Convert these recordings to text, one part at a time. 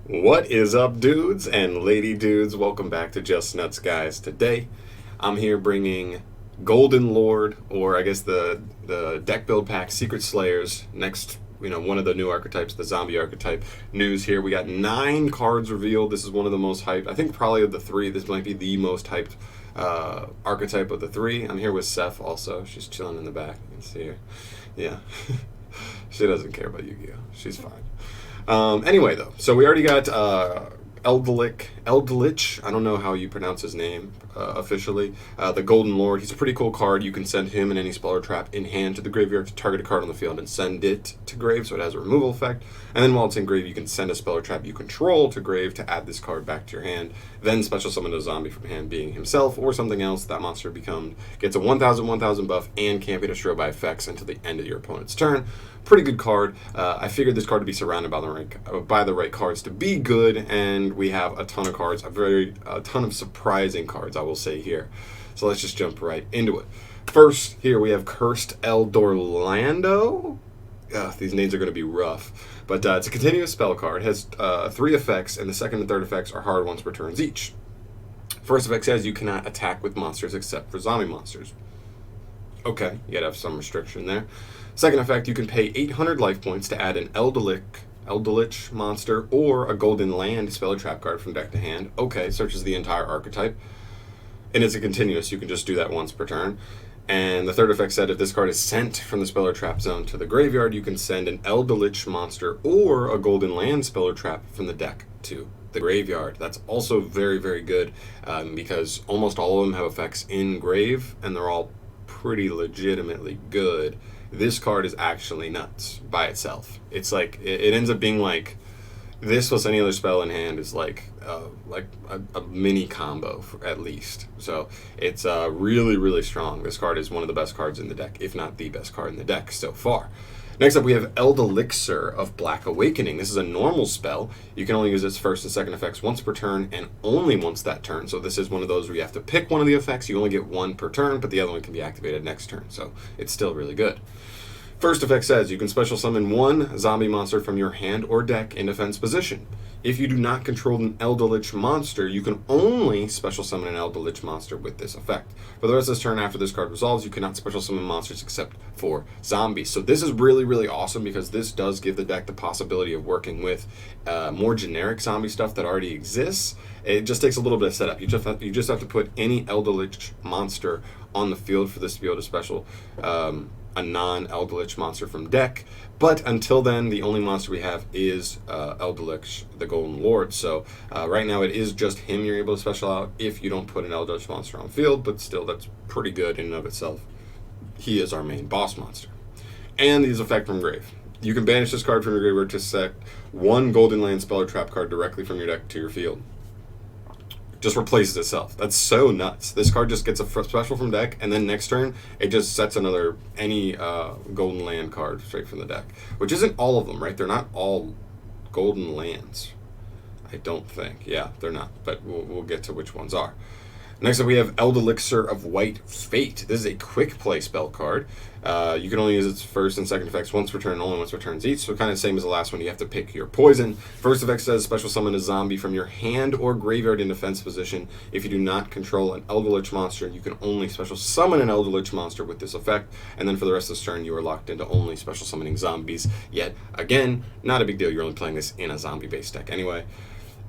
What is up, dudes and lady dudes? Welcome back to Just Nuts, guys. Today, I'm here bringing Golden Lord, or I guess the deck build pack Secret Slayers. Next, one of the new archetypes, the zombie archetype news here. We got 9 cards revealed. This is one of the most hyped. I think probably of the 3, this might be the most hyped archetype of the 3. I'm here with Seth also. She's chilling in the back. You can see her. Yeah. She doesn't care about Yu-Gi-Oh. She's fine. Anyway, though, so we already got Eldelich. I don't know how you pronounce his name officially. The Golden Lord. He's a pretty cool card. You can send him and any Splatter trap in hand to the graveyard to target a card on the field and send it to grave, so it has a removal effect. And then while it's in grave, you can send a Splatter trap you control to grave to add this card back to your hand. Then special summon a zombie from hand, being himself or something else. That monster gets a 1,000 buff and can't be destroyed by effects until the end of your opponent's turn. Pretty good card. I figured this card to be surrounded by the right cards to be good, and we have a ton of cards, a ton of surprising cards, I will say here. So let's just jump right into it. First, here we have Cursed Elderland. These names are going to be rough, but it's a continuous spell card. It has 3 effects, and the second and third effects are hard once per turn each. First effect says you cannot attack with monsters except for zombie monsters. Okay, you gotta have some restriction there. Second effect, you can pay 800 life points to add an Eldelich monster or a Golden Land spell trap card from deck to hand. Okay, searches the entire archetype. And it's a continuous, you can just do that once per turn. And the third effect said if this card is sent from the spell or trap zone to the graveyard, you can send an Eldelich monster or a Golden Land spell or trap from the deck to the graveyard. That's also very, very good because almost all of them have effects in grave, and they're all pretty legitimately good. This card is actually nuts by itself. It's like it ends up being like this plus any other spell in hand is like a mini combo at least. So it's really, really strong. This card is one of the best cards in the deck, if not the best card in the deck so far. Next up, we have Eldelixir of Black Awakening. This is a normal spell. You can only use its first and second effects once per turn, and only once that turn. So this is one of those where you have to pick one of the effects. You only get one per turn, but the other one can be activated next turn. So it's still really good. First effect says you can special summon 1 zombie monster from your hand or deck in defense position. If you do not control an Eldelich monster, you can only special summon an Eldelich monster with this effect. For the rest of this turn after this card resolves, you cannot special summon monsters except for zombies. So this is really, really awesome because this does give the deck the possibility of working with more generic zombie stuff that already exists. It just takes a little bit of setup. You just have to put any Eldelich monster on the field for this to be able to special a non-Eldelich monster from deck. But until then, the only monster we have is Eldelich, the Golden Lord. So right now it is just him you're able to special out if you don't put an Eldelich monster on field, but still that's pretty good in and of itself. He is our main boss monster. And his effect from grave. You can banish this card from your graveyard to set 1 Golden Land spell or trap card directly from your deck to your field. Just replaces itself. That's so nuts. This card just gets a special from deck, and then next turn it just sets any Golden Land card straight from the deck, which isn't all of them, right? They're not all Golden Lands, I don't think. Yeah, they're not, but we'll get to which ones are. Next up, we have Eldelixir of White Fate. This is a quick play spell card. You can only use its first and second effects once per turn, only once per turns each. So kind of the same as the last one, you have to pick your poison. First effect says special summon a zombie from your hand or graveyard in defense position. If you do not control an Eldelich monster, you can only special summon an Eldelich monster with this effect. And then for the rest of this turn, you are locked into only special summoning zombies. Yet, again, not a big deal. You're only playing this in a zombie-based deck anyway.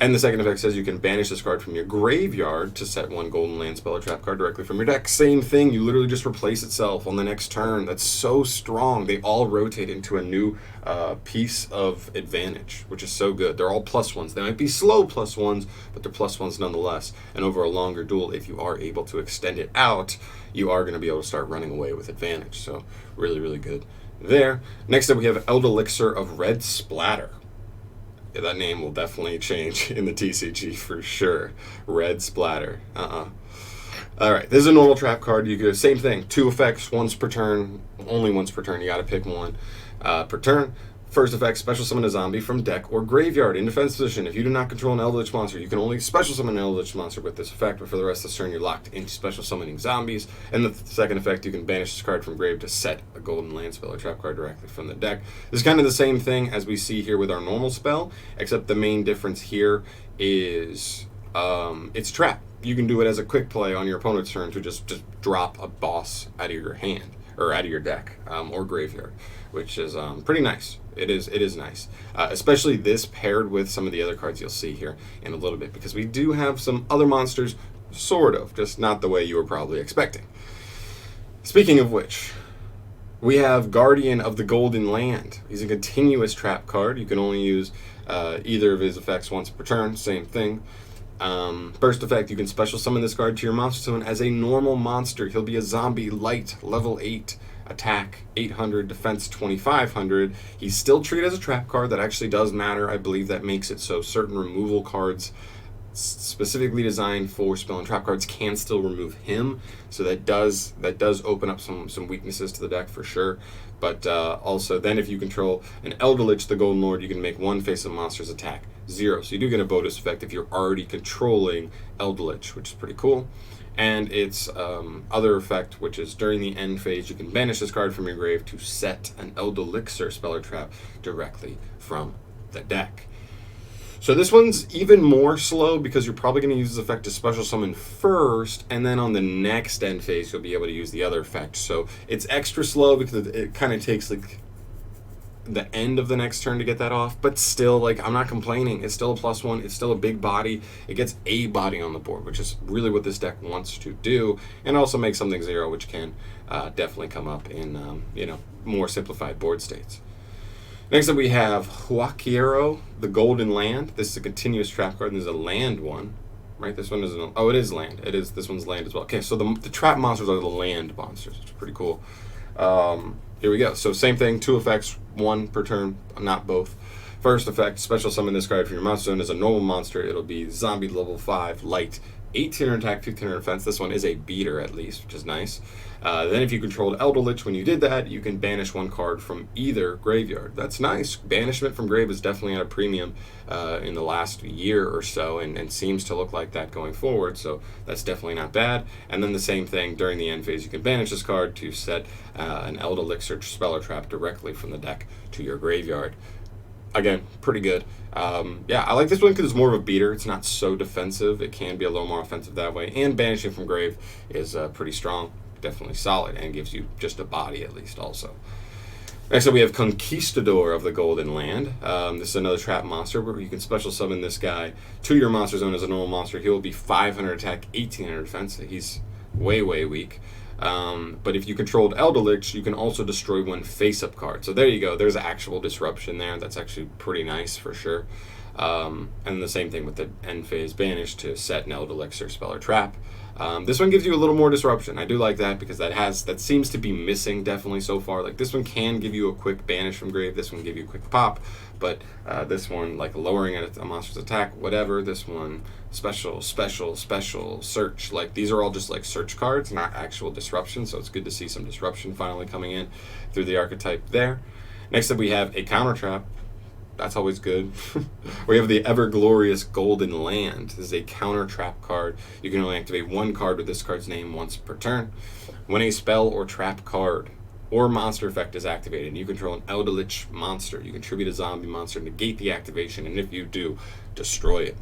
And the second effect says you can banish this card from your graveyard to set 1 Golden Land spell or trap card directly from your deck. Same thing, you literally just replace itself on the next turn. That's so strong. They all rotate into a new piece of advantage, which is so good. They're all +1s. They might be slow +1s, but they're +1s nonetheless. And over a longer duel, if you are able to extend it out, you are going to be able to start running away with advantage. So really, really good there. Next up, we have Eldelixir of Red Splatter. Yeah, that name will definitely change in the TCG for sure. Red Splatter. Alright, this is a normal trap card. You get same thing. 2 effects, once per turn, only once per turn. You gotta pick one per turn. First effect, special summon a zombie from deck or graveyard in defense position. If you do not control an Eldritch monster, you can only special summon an Eldritch monster with this effect, but for the rest of the turn, you're locked into special summoning zombies. And the second effect, you can banish this card from grave to set a Golden Land spell or trap card directly from the deck. This is kind of the same thing as we see here with our normal spell, except the main difference here is it's trap. You can do it as a quick play on your opponent's turn to just drop a boss out of your hand, or out of your deck, or graveyard, which is pretty nice. It is nice, especially this paired with some of the other cards you'll see here in a little bit, because we do have some other monsters, sort of, just not the way you were probably expecting. Speaking of which, we have Guardian of the Golden Land. He's a continuous trap card. You can only use either of his effects once per turn, same thing. First effect, you can special summon this card to your monster summon as a normal monster. He'll be a zombie, light, level 8, attack 800, defense 2500. He's still treated as a trap card. That actually does matter. I believe that makes it so certain removal cards specifically designed for spell and trap cards can still remove him. So that does open up some weaknesses to the deck for sure. But also then if you control an Elderlich, the Golden Lord, you can make one face-up monster's attack 0. So you do get a bonus effect if you're already controlling Elderlich, which is pretty cool. And its other effect, which is during the end phase, you can banish this card from your grave to set an Elderlixir spell or trap directly from the deck. So this one's even more slow because you're probably going to use this effect to special summon first, and then on the next end phase you'll be able to use the other effect. So it's extra slow because it kind of takes like the end of the next turn to get that off, but still, like, I'm not complaining. It's still a +1. It's still a big body. It gets a body on the board, which is really what this deck wants to do, and also make something 0, which can definitely come up in more simplified board states. Next up we have Quiero, the Golden Land. This is a continuous trap card, and there's a land one, right? This one isn't. Oh, it is land. It is. This one's land as well. Okay, so the trap monsters are the land monsters, which is pretty cool. Here we go. So same thing, 2 effects, 1 per turn, not both. First effect, special summon this card from your monster zone as a normal monster. It'll be zombie level 5, light, 1800 attack, 1500 defense. This one is a beater at least, which is nice. Then if you controlled Elderlich when you did that, you can banish 1 card from either graveyard. That's nice. Banishment from grave is definitely at a premium in the last year or so, and seems to look like that going forward, so that's definitely not bad. And then the same thing, during the end phase, you can banish this card to set an Elderlixir spell or trap directly from the deck to your graveyard. Again, pretty good. Yeah, I like this one because it's more of a beater. It's not so defensive. It can be a little more offensive that way. And banishing from grave is pretty strong. Definitely solid, and gives you just a body at least also. Next up we have Conquistador of the Golden Land. This is another trap monster where you can special summon this guy to your monster zone as a normal monster. He will be 500 attack, 1800 defense. He's way weak. But if you controlled Elderlich, you can also destroy 1 face-up card. So there you go. There's actual disruption there. That's actually pretty nice for sure. And the same thing with the end phase banish to set an Elderlixir spell or trap. This one gives you a little more disruption. I do like that because that seems to be missing definitely so far. Like this one can give you a quick banish from grave. This one give you a quick pop, but this one like lowering a monster's attack, whatever. This one special search. Like these are all just like search cards, not actual disruption. So it's good to see some disruption finally coming in through the archetype there. Next up we have a counter trap. That's always good. We have the Ever Glorious Golden Land. This is a counter trap card. You can only activate 1 card with this card's name once per turn. When a spell or trap card or monster effect is activated and you control an Elderlich monster, you contribute a zombie monster, negate the activation, and if you do, destroy it.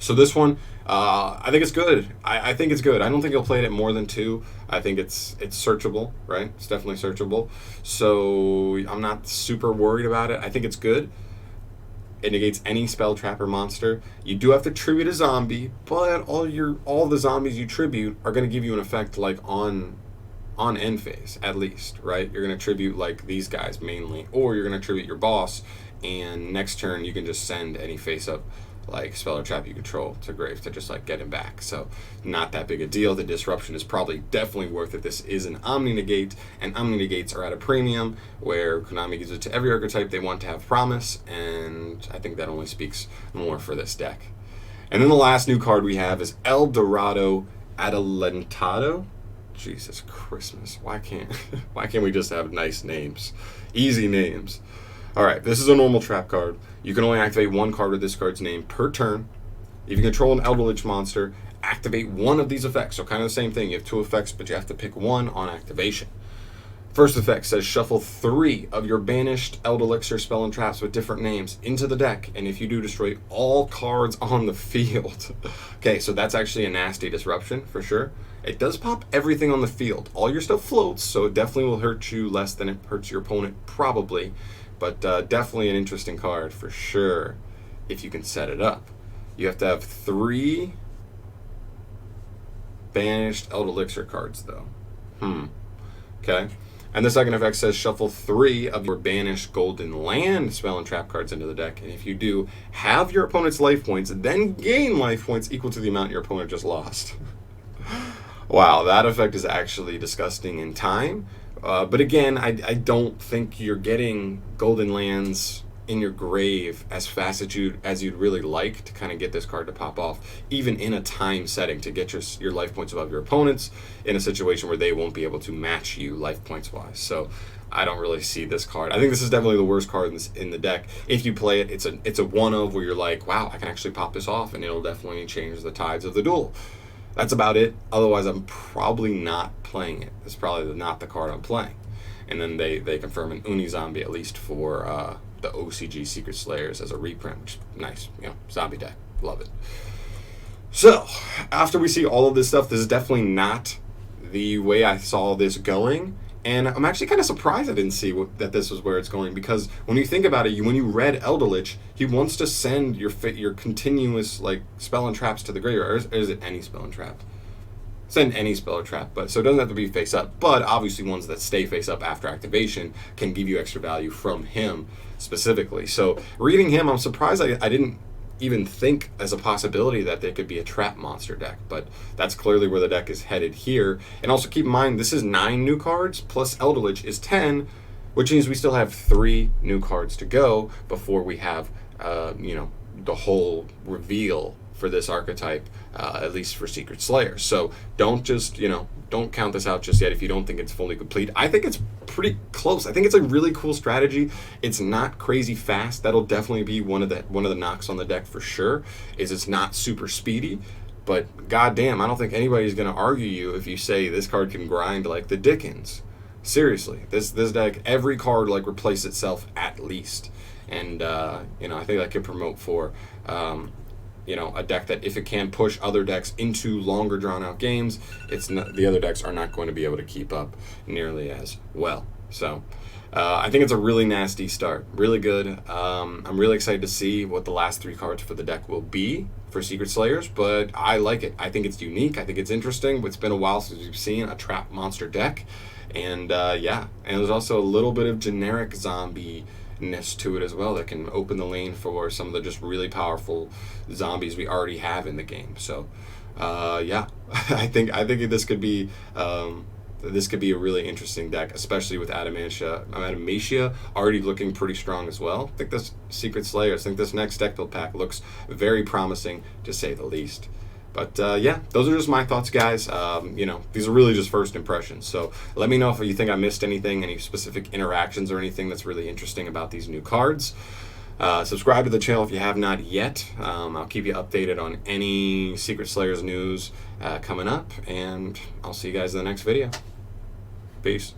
So this one, I think it's good. I think it's good. I don't think you'll play it at more than 2. I think it's searchable, right? It's definitely searchable. So I'm not super worried about it. I think it's good. It negates any spell, trap, or monster. You do have to tribute a zombie, but all the zombies you tribute are going to give you an effect like on end phase at least, right? You're going to tribute like these guys mainly, or you're going to tribute your boss, and next turn you can just send any face up like spell or trap you control to grave to just like get him back. So not that big a deal. The disruption is probably definitely worth it. This is an Omni Negate, and Omni Negates are at a premium where Konami gives it to every archetype they want to have promise, and I think that only speaks more for this deck. And then the last new card we have is El Dorado Adelantado. Jesus Christmas, why can't we just have nice names, easy names? Alright, this is a normal trap card. You can only activate one card with this card's name per turn. If you control an Elderlich monster, activate one of these effects. So kind of the same thing. You have 2 effects, but you have to pick one on activation. First effect says shuffle 3 of your banished Elderelixir spell and traps with different names into the deck, and if you do, destroy all cards on the field. Okay, so that's actually a nasty disruption for sure. It does pop everything on the field. All your stuff floats, so it definitely will hurt you less than it hurts your opponent, probably. But definitely an interesting card for sure if you can set it up. You have to have 3 banished Elderelixir cards, though. Okay. And the second effect says shuffle 3 of your banished Golden Land spell and trap cards into the deck. And if you do, have your opponent's life points, then gain life points equal to the amount your opponent just lost. Wow, that effect is actually disgusting in time. But again, I don't think you're getting Golden Lands in your grave as fast as you'd really like to kind of get this card to pop off, even in a time setting, to get your life points above your opponents in a situation where they won't be able to match you life points wise. So I don't really see this card. I think this is definitely the worst card in the deck. If you play it, it's a one of where you're like, wow, I can actually pop this off, and it'll definitely change the tides of the duel. That's about it. Otherwise, I'm probably not playing it. It's probably not the card I'm playing. And then they confirm an Uni Zombie, at least for the OCG Secret Slayers, as a reprint, which is nice. Zombie deck. Love it. So, after we see all of this stuff, this is definitely not the way I saw this going. And I'm actually kind of surprised I didn't see that this was where it's going, because when you think about it, when you read Elderlich, he wants to send your continuous spell and traps to the graveyard. Or is it any spell and trap? Send any spell or trap, but so it doesn't have to be face up. But obviously, ones that stay face up after activation can give you extra value from him specifically. So reading him, I'm surprised I didn't even think as a possibility that there could be a trap monster deck, but that's clearly where the deck is headed here. And also keep in mind, this is 9 new cards, plus Elderlich is 10, which means we still have 3 new cards to go before we have, the whole reveal for this archetype, at least for Secret Slayer. So don't just, don't count this out just yet if you don't think it's fully complete. I think it's pretty close. I think it's a really cool strategy. It's not crazy fast. That'll definitely be one of the knocks on the deck for sure, is it's not super speedy. But goddamn, I don't think anybody's going to argue you if you say this card can grind like the Dickens. Seriously, this deck, every card replaces itself at least. And I think that could promote for a deck that, if it can push other decks into longer drawn out games, the other decks are not going to be able to keep up nearly as well. So I think it's a really nasty start. Really good. I'm really excited to see what the last 3 cards for the deck will be for Secret Slayers, but I like it. I think it's unique. I think it's interesting. It's been a while since we've seen a trap monster deck. And and there's also a little bit of generic zombie-ness to it as well that can open the lane for some of the just really powerful zombies we already have in the game. So I think this could be a really interesting deck, especially with Adamantia already looking pretty strong as well. I think this Secret Slayers, I think this next deck build pack looks very promising, to say the least. But those are just my thoughts, guys. These are really just first impressions. So let me know if you think I missed anything, any specific interactions or anything that's really interesting about these new cards. Subscribe to the channel if you have not yet. I'll keep you updated on any Secret Slayers news coming up, and I'll see you guys in the next video. Peace.